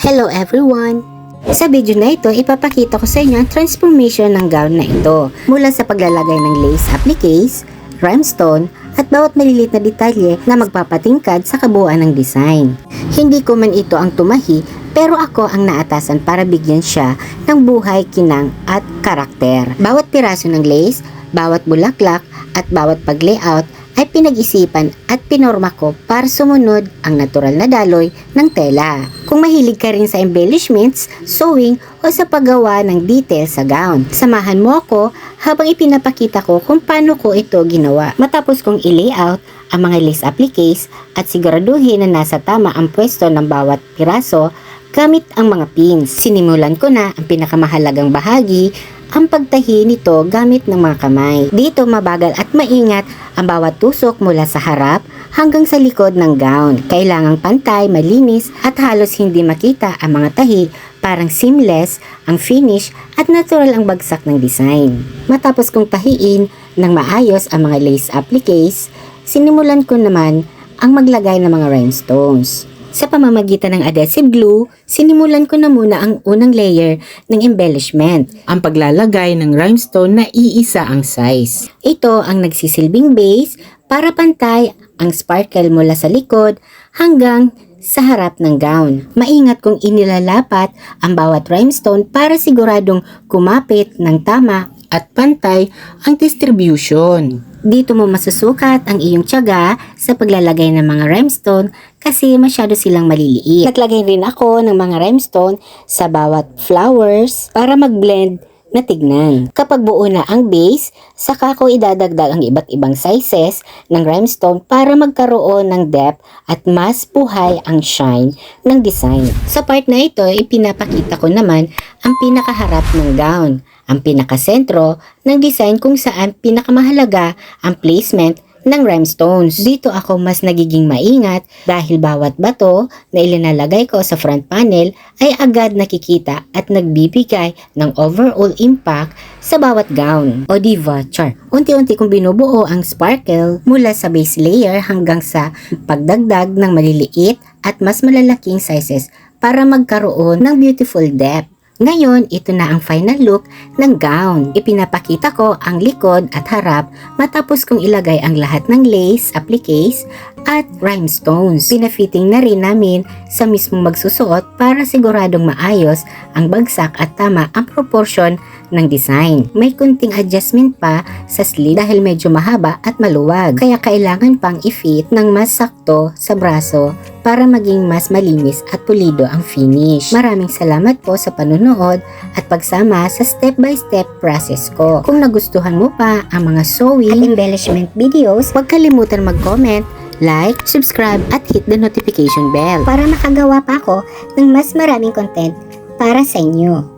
Hello everyone! Sa video na ito, ipapakita ko sa inyo ang transformation ng gown na ito mula sa paglalagay ng lace appliques, rhinestone, at bawat malilit na detalye na magpapatingkad sa kabuuan ng design. Hindi ko man ito ang tumahi, pero ako ang naatasan para bigyan siya ng buhay, kinang at karakter. Bawat piraso ng lace, bawat bulaklak at bawat pag-layout ay pinag-isipan at pinorma ko para sumunod ang natural na daloy ng tela. Kung mahilig ka rin sa embellishments, sewing o sa paggawa ng detail sa gown, samahan mo ako habang ipinapakita ko kung paano ko ito ginawa. Matapos kong i-layout ang mga lace appliques at siguraduhin na nasa tama ang pwesto ng bawat piraso gamit ang mga pins. Sinimulan ko na ang pinakamahalagang bahagi, ang pagtahi nito gamit ng mga kamay. Dito mabagal at maingat ang bawat tusok mula sa harap hanggang sa likod ng gown. Kailangang pantay, malinis at halos hindi makita ang mga tahi, parang seamless ang finish at natural ang bagsak ng design. Matapos kong tahiin ng maayos ang mga lace appliques, sinimulan ko naman ang maglagay ng mga rhinestones. Sa pamamagitan ng adhesive glue, sinimulan ko na muna ang unang layer ng embellishment, ang paglalagay ng rhinestone na iisa ang size. Ito ang nagsisilbing base para pantay ang sparkle mula sa likod hanggang sa harap ng gown. Maingat kong inilalapat ang bawat rhinestone para siguradong kumapit ng tama At pantay ang distribution. Dito mo masusukat ang iyong tiyaga sa paglalagay ng mga rhinestone kasi masyado silang maliliit. Naglagay rin ako ng mga rhinestone sa bawat flowers para mag-blend na tignan. Kapag buo na ang base, saka ko idadagdag ang iba't ibang sizes ng rhinestone para magkaroon ng depth at mas buhay ang shine ng design. Sa part na ito, ipinapakita ko naman ang pinakaharap ng gown, ang pinakasentro ng design kung saan pinakamahalaga ang placement ng rhinestones. Dito ako mas nagiging maingat dahil bawat bato na ilinalagay ko sa front panel ay agad nakikita at nagbibigay ng overall impact sa bawat gown. O diba, char? Unti-unti kong binubuo ang sparkle mula sa base layer hanggang sa pagdagdag ng maliliit at mas malalaking sizes para magkaroon ng beautiful depth. Ngayon, ito na ang final look ng gown. Ipinapakita ko ang likod at harap matapos kong ilagay ang lahat ng lace, appliques, at rhinestones. Pinafitting na rin namin sa mismong magsusuot para siguradong maayos ang bagsak at tama ang proportion ng design. May kunting adjustment pa sa sleeve dahil medyo mahaba at maluwag. Kaya kailangan pang i-fit ng mas sakto sa braso para maging mas malinis at pulido ang finish. Maraming salamat po sa panunood at pagsama sa step-by-step process ko. Kung nagustuhan mo pa ang mga sewing at embellishment videos, huwag kalimutan mag-comment, like, subscribe at hit the notification bell para makagawa pa ako ng mas maraming content para sa inyo.